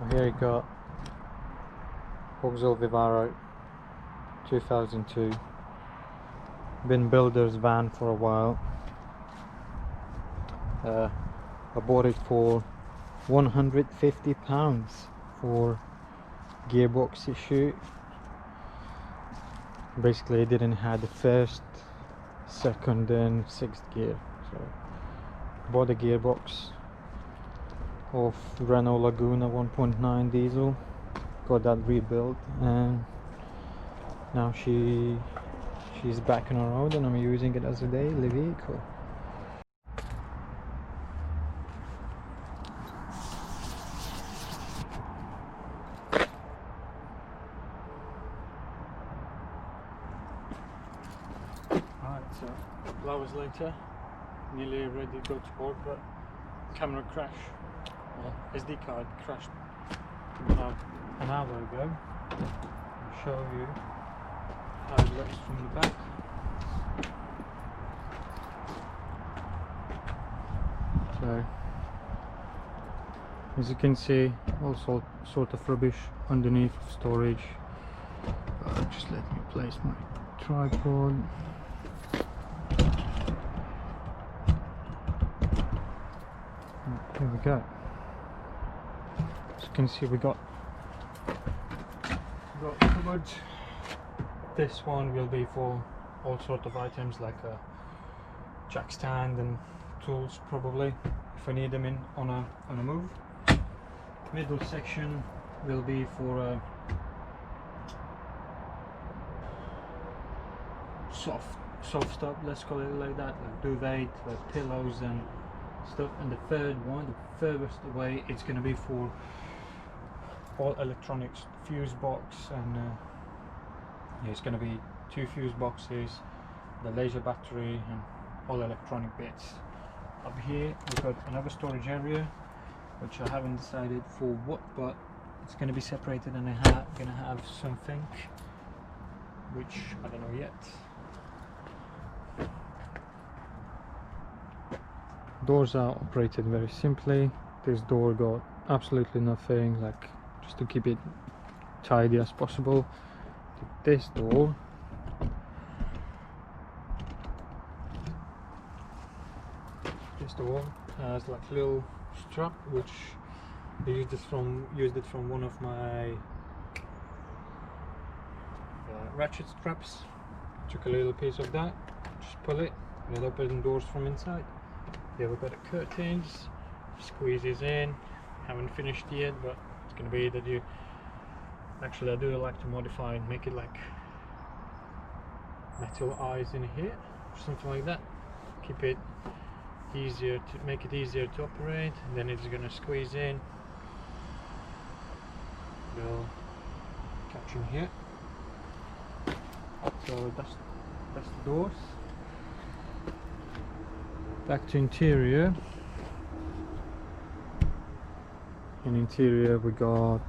Here you got Vivaro 2002. Been builder's van for a while. I bought it for £150 for gearbox issue. Basically, I didn't have the first, second and sixth gear, so bought a gearbox of Renault Laguna 1.9 diesel, got that rebuilt, and now she's back on the road and I'm using it as a daily vehicle. Alright, so a couple hours later, nearly ready to go to work, but camera crash. Well, SD card crashed about an hour ago. I'll show you how it looks from the back. So, as you can see, also sort of rubbish underneath of storage. Just let me place my tripod. Here we go. As you can see, we got cupboards. This one will be for all sort of items like a jack stand and tools, probably if I need them on a move. Middle section will be for a soft stuff, let's call it like that, like duvet, like pillows and stuff. And the third one, the furthest away, it's going to be for all electronics, fuse box, and yeah, it's going to be 2 fuse boxes, the laser battery, and all electronic bits. Up here we've got another storage area, which I haven't decided for what, but it's going to be separated, and I'm going to have something which I don't know yet. Doors are operated very simply. This door got absolutely nothing, like just to keep it tidy as possible. This door has like a little strap, which I used it from one of my ratchet straps. Took a little piece of that, just pull it, and it opens doors from inside. Here we've got the curtains, squeezes in. Haven't finished yet, but it's going to be that you actually, I do like to modify and make it like metal eyes in here, something like that. Keep it easier to make it easier to operate, and then it's going to squeeze in. They'll catch in here. So that's the doors. Back to interior. In interior we got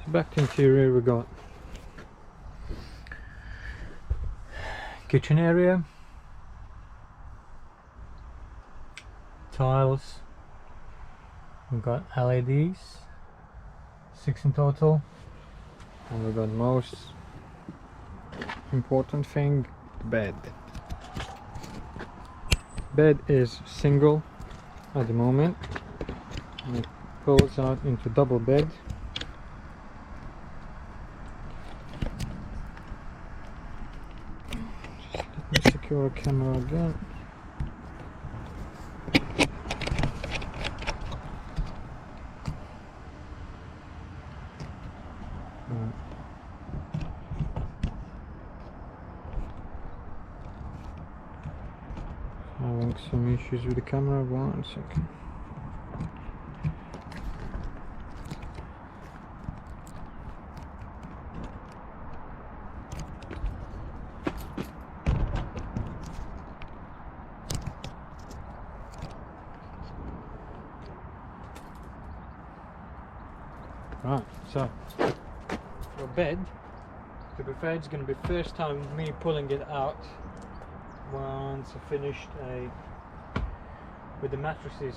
back to interior, we got kitchen area, tiles, we got LEDs, 6 in total, and we got most important thing, the bed. Bed is single at the moment, and it pulls out into double bed. Secure camera again. Having some issues with the camera, 1 second. Right, so for bed, to be fair, it's going to be first time me pulling it out once I finished with the mattresses,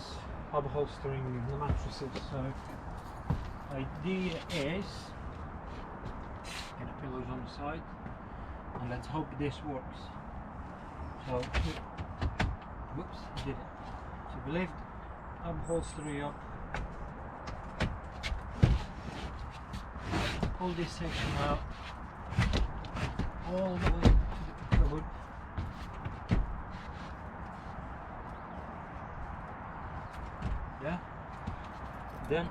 upholstering the mattresses. So idea is get the pillows on the side and let's hope this works. So whoops, I did it. So we lift upholstery up, pull this section out all the way to the cupboard. Yeah. Then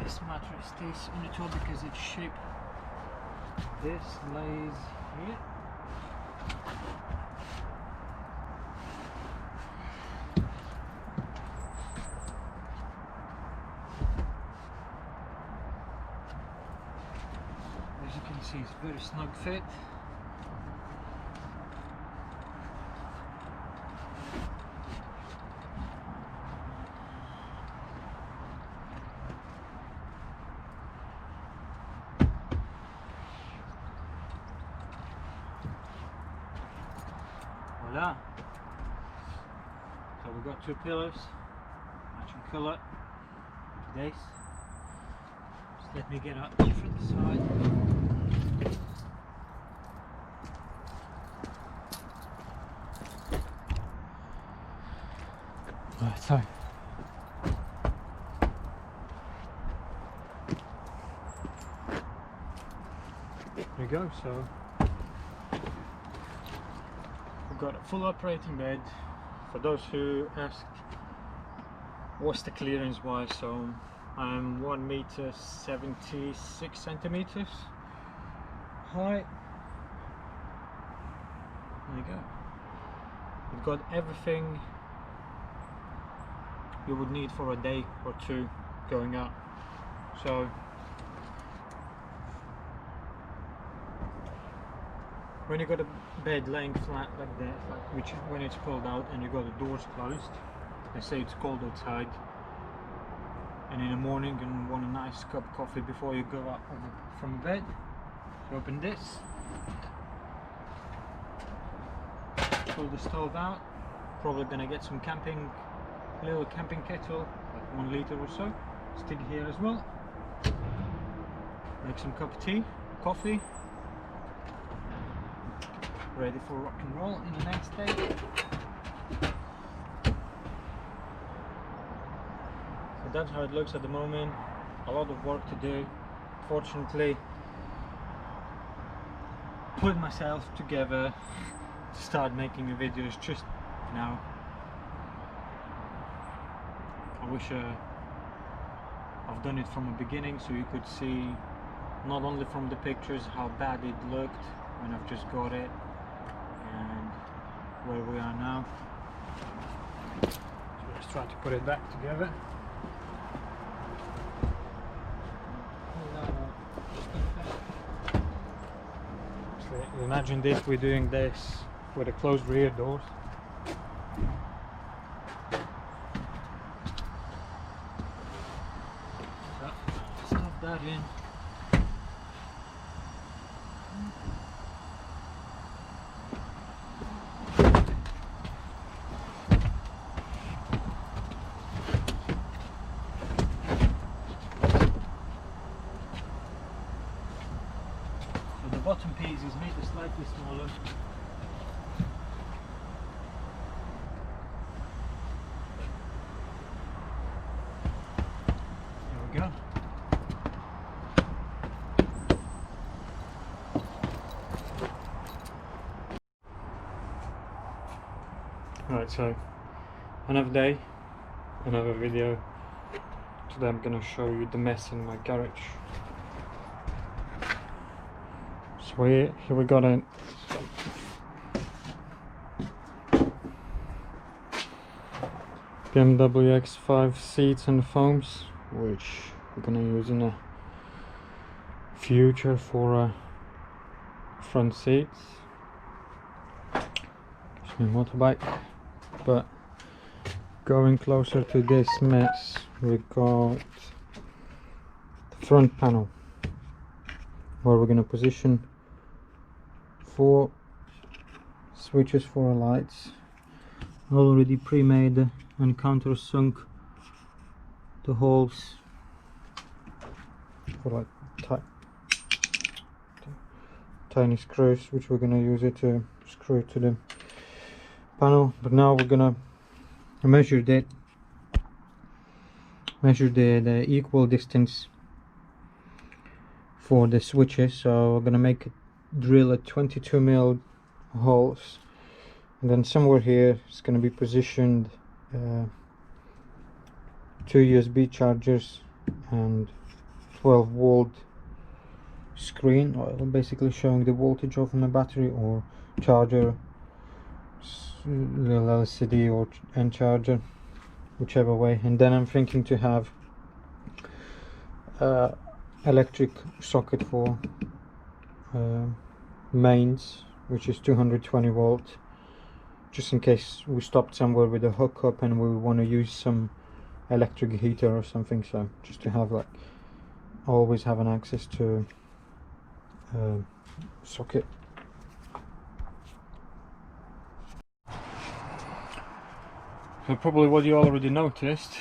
this mattress stays on the top because it's shaped. This lays here. As you can see, it's a very snug fit. Voila! So we've got two pillows, matching colour to this. Just let me get out from the side. Right, so there we go. So we've got a full operating bed. For those who asked what's the clearance wise, so I'm 1 meter 76 centimeters high. There you go. We've got everything you would need for a day or two going out. So when you got a bed laying flat like that, which when it's pulled out and you got the doors closed, they say it's cold outside, and in the morning you want a nice cup of coffee before you go up from bed, you open this, pull the stove out, probably gonna get some little camping kettle, like 1 liter or so, stick here as well, make some cup of tea, coffee, ready for rock and roll in the next day. So that's how it looks at the moment. A lot of work to do. Fortunately, put myself together to start making the videos just now. I wish I've done it from the beginning so you could see not only from the pictures how bad it looked when I've just got it and where we are now. So let's try to put it back together. So imagine this, we're doing this with a closed rear doors. So stuff that in. The bottom piece is made slightly smaller. There we go. Right, so another day, another video. Today I'm gonna show you the mess in my garage. So here we got a Bmw X5 Seats and foams, which we're gonna use in the future for front seats. It's my motorbike. But going closer to this mess, we got front panel where we're going to position 4 switches for our lights, already pre-made and countersunk the holes for like tiny screws, which we're going to use it to screw to the panel. But now we're going to measure the equal distance for the switches. So we're going to make it drill at 22mm holes, and then somewhere here it's going to be positioned 2 USB chargers and 12-volt screen, basically showing the voltage of my battery, or charger, little LCD or end charger, whichever way. And then I'm thinking to have electric socket for mains, which is 220 volt, just in case we stopped somewhere with a hookup and we want to use some electric heater or something. So just to have always have an access to socket. So probably what you already noticed,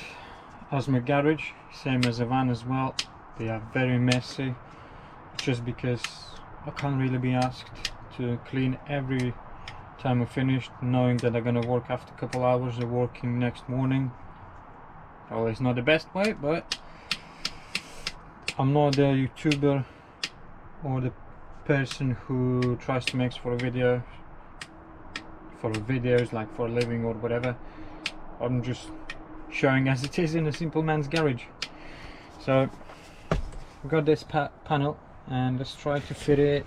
as my garage, same as a van as well, they are very messy, just because I can't really be asked to clean every time we're finished, knowing that I'm gonna work after a couple hours of working next morning. Well, it's not the best way, but I'm not a YouTuber or the person who tries to make for videos like for a living or whatever. I'm just showing as it is in a simple man's garage. So we've got this panel, and let's try to fit it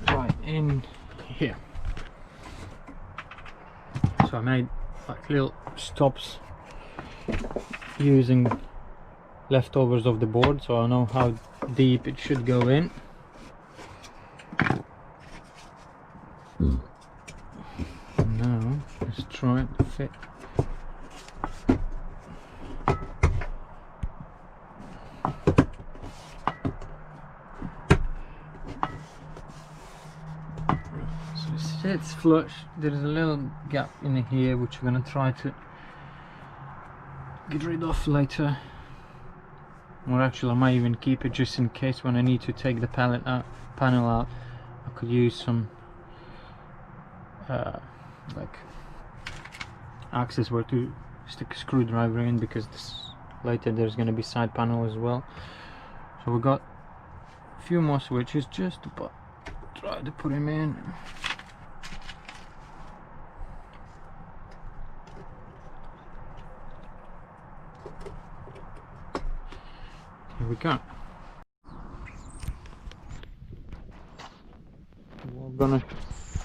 right in here. So I made like little stops using leftovers of the board, so I know how deep it should go in. Now let's try to fit. So it's flush. There is a little gap in here which I'm going to try to get rid of later, or actually I might even keep it just in case when I need to take the panel out. I could use some like access where to stick a screwdriver in, because later there's going to be side panel as well. So we got a few more switches, just to try to put them in. Here we go.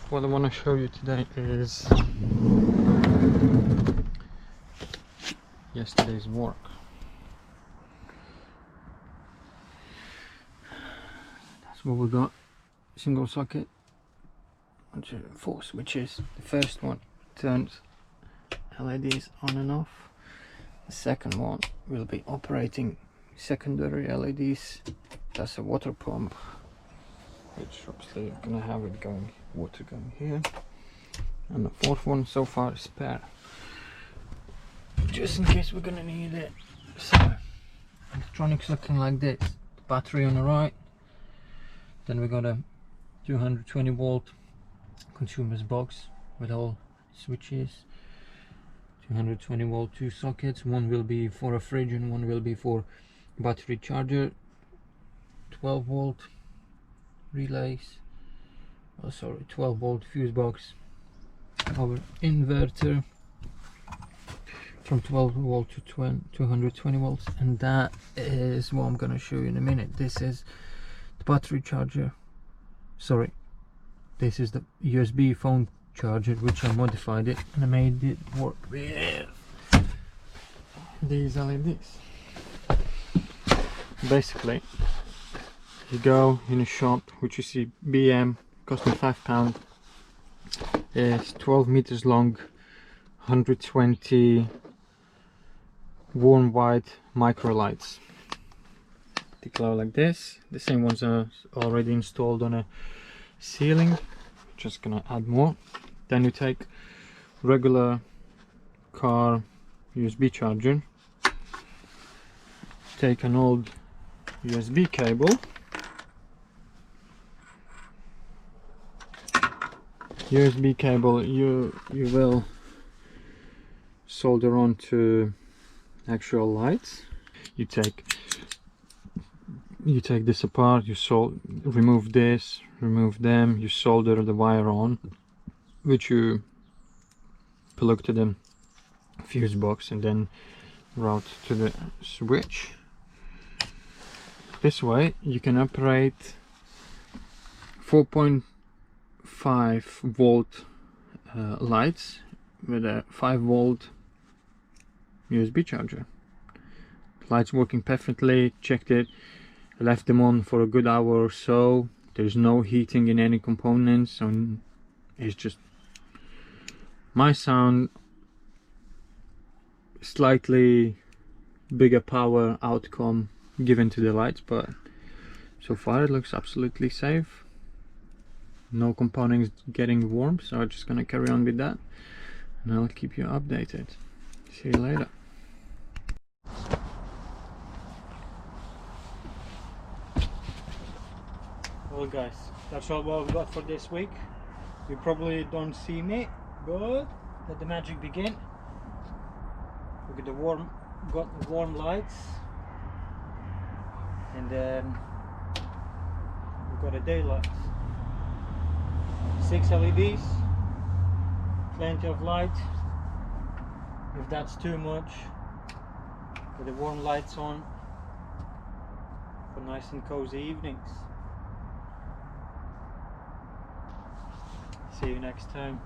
What I want to show you today is yesterday's work. That's what we got. Single socket, 4 switches. The first one turns LEDs on and off. The second one will be operating secondary LEDs. That's a water pump, which obviously you're gonna have it going, water going here. And the fourth one so far is spare, just in case we're gonna need it. So electronics looking like this: the battery on the right, then we got a 220 volt consumer's box with all switches, 220 volt 2 sockets. One will be for a fridge and one will be for battery charger, 12 volt relays, 12 volt fuse box, our inverter from 12 volt to 220 volts, and that is what I'm going to show you in a minute. This is the battery charger, this is the USB phone charger, which I modified it and I made it work with these LEDs. Basically, you go in a shop, which you see BM, cost me £5. It's 12 meters long, 120 warm white micro lights. declare like this. The same ones are already installed on a ceiling. Just gonna add more. Then you take regular car USB charger, take an old USB cable, you will solder on to actual lights. You take this apart, remove this, remove them, you solder the wire on, which you plug to the fuse box and then route to the switch. This way you can operate 4.5 volt lights with a 5 volt USB charger. Lights working perfectly. Checked it, left them on for a good hour or so. There's no heating in any components, so it's just my sound, slightly bigger power outcome given to the lights, but so far it looks absolutely safe. No components getting warm, so I'm just gonna carry on with that and I'll keep you updated. See you later. Well guys, that's all what we've got for this week. You probably don't see me, but let the magic begin. Look at the warm lights, and then we've got a daylight. 6 LEDs, plenty of light. If that's too much, with the warm lights on for nice and cozy evenings. See you next time.